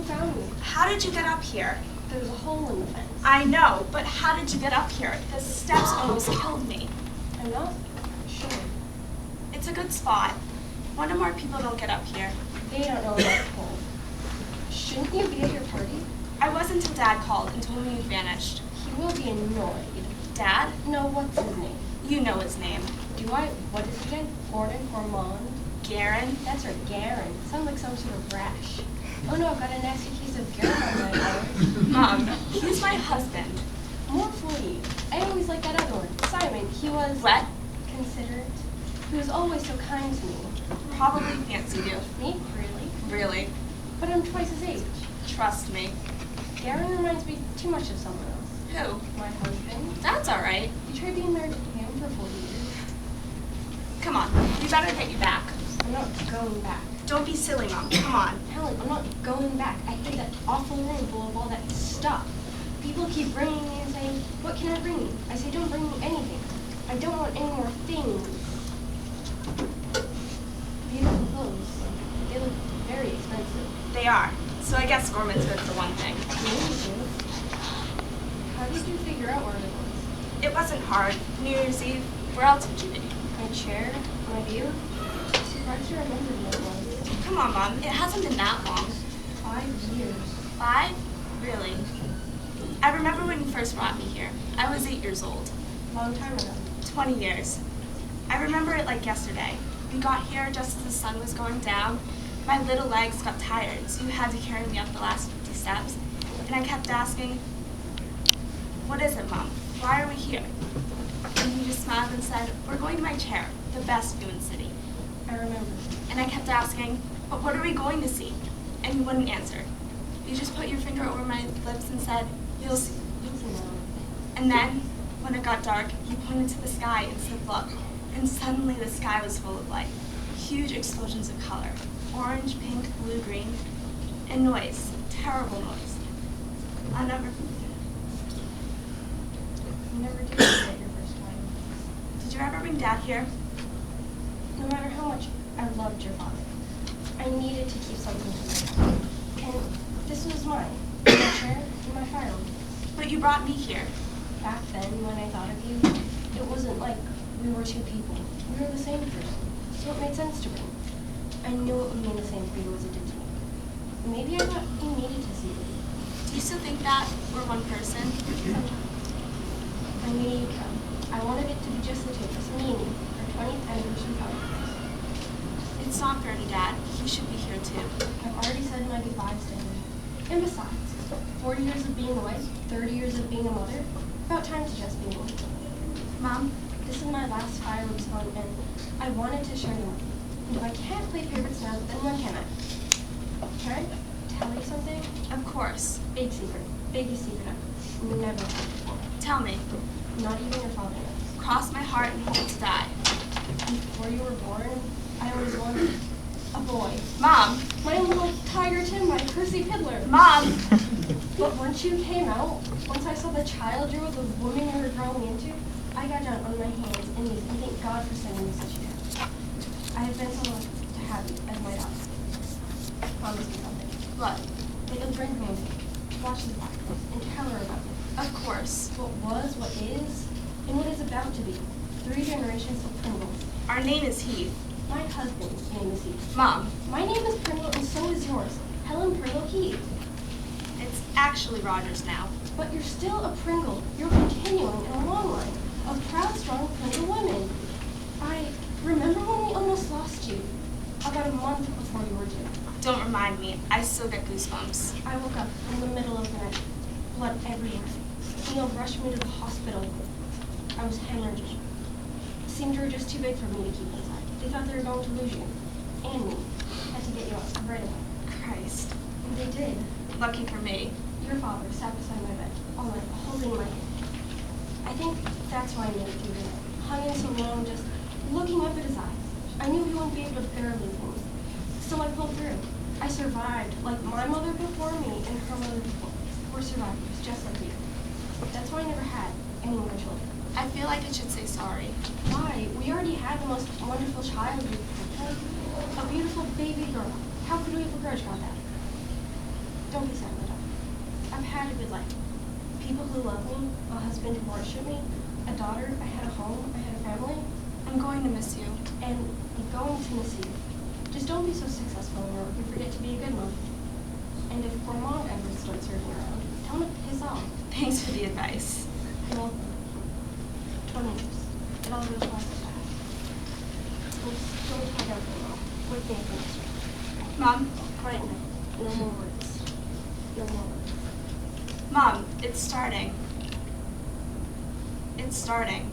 who found me. How did you get up here? There was a hole in the fence. I know, but how did you get up here? The steps almost killed me. I'm not sure. It's a good spot. Wonder more people don't get up here. They don't know about the hole. Shouldn't you be at your party? I was until Dad called and told me you vanished. He will be annoyed. Dad? No, what's his name? You know his name. Do I? What is it again? Gordon Ormond? Garen? That's right, Garen. Sounds like some sort of rash. Oh no, I've got a nasty case of Garen on my arm. Mom, he's my husband. More for you. I always liked that other one. Simon, he was... What? Considerate. He was always so kind to me. Probably fancied you. Me? Really? Really? But I'm twice his age. Trust me. Garen reminds me too much of someone else. Who? My husband. That's all right. You tried being married to him for 40 years. Come on, we better get you back. I'm not going back. Don't be silly, Mom. Come on. Helen, I'm not going back. I hate that awful room full of all that stuff. People keep bringing me and saying, what can I bring you? I say, don't bring me anything. I don't want any more things. Beautiful clothes. They look very expensive. They are. So I guess Gorman's good for one thing. Maybe. How did you figure out where it was? It wasn't hard. New Year's Eve. Where else would you be? My chair? My view? I'm surprised you remembered what it was. Come on, Mom. It hasn't been that long. 5 years. 5? Really? I remember when you first brought me here. I was 8 years old. Long time ago. 20 years. I remember it like yesterday. We got here just as the sun was going down. My little legs got tired, so you had to carry me up the last 50 steps. And I kept asking, what is it, Mom? Why are we here? And you just smiled and said, we're going to my chair, the best view in the city. I remember. And I kept asking, but what are we going to see? And you wouldn't answer. You just put your finger over my lips and said, you'll see. And then, when it got dark, you pointed to the sky and said, look. And suddenly the sky was full of light. Huge explosions of color. Orange, pink, blue, green. And noise. Terrible noise. I'll never forget it. You never did forget your first time. Did you ever bring Dad here? No matter how much I loved your father, I needed to keep something to myself. And this was mine. My chair and my firearm. But you brought me here. Back then, when I thought of you, it wasn't like we were two people. We were the same person. So it made sense to bring. I knew it would mean the same for you as it did to me. Maybe I thought you needed to see me. Do you still think that we're one person? Sometimes. I knew you'd come. I wanted it to be just the two of us, me and you, our 20th anniversary party. It's not fair to Dad. He should be here too. I've already said my goodbyes to him. And besides, 40 years of being a wife, 30 years of being a mother, about time to just be one. Mom? This is my last fireworks fun, and I wanted to share them with you. And if I can't play favorites now, then when can I? Can I tell you something? Of course. Big secret. Biggest secret I've never told before. Tell me. Not even your father knows. Cross my heart and hope to die. Before you were born, I always wanted a boy. Mom! My own little Tiger Tim, my Percy Piddler. Mom! But once you came out, once I saw the child you were, the woman you were growing into, I got down on my hands and knees and thank God for sending me such a gift. I have been so lucky to have you as my daughter. Promise me something. What? That you'll bring her home, watch the podcast, and tell her about it. Of course. What was, what is, and what is about to be. 3 generations of Pringles. Our name is Heath. My husband's name is Heath. Mom. My name is Pringle and so is yours. Helen Pringle Heath. It's actually Rogers now. But you're still a Pringle. You're continuing in a long line of proud, strong Pringle women. I remember when we almost lost you. About a month before you were due. Don't remind me. I still get goosebumps. I woke up in the middle of the night. Blood everywhere. Neil rushed me to the hospital. I was hemorrhaging. It seemed you were just too big for me to keep inside. They thought they were going to lose you. And me. Had to get you out right away. Christ. And they did. Lucky for me. Your father sat beside my bed, all night, holding my hand. I think that's why I made it through the night. Hung in so long, just looking up at his eyes. I knew he wouldn't be able to bear losing me. So I pulled through. I survived, like my mother before me and her mother before. We're survivors, just like you. That's why I never had any more children. I feel like I should say sorry. Why? We already had the most wonderful child we've had. A beautiful baby girl. How could we have begrudged about that? Don't be sad, my daughter. I've had a good life. People who love me, a husband who worshiped me, a daughter, I had a home, I had a family. I'm going to miss you. And I'm going to miss you. Just don't be so successful in work and forget to be a good mom. And if poor mom ever starts serving around, tell him to piss off. Thanks for the advice. Well, 20 years. It all goes past the past. Don't talk out for a while. Wake me up the next week. Mom? Quiet now. No more words. No more words. Mom, it's starting. It's starting.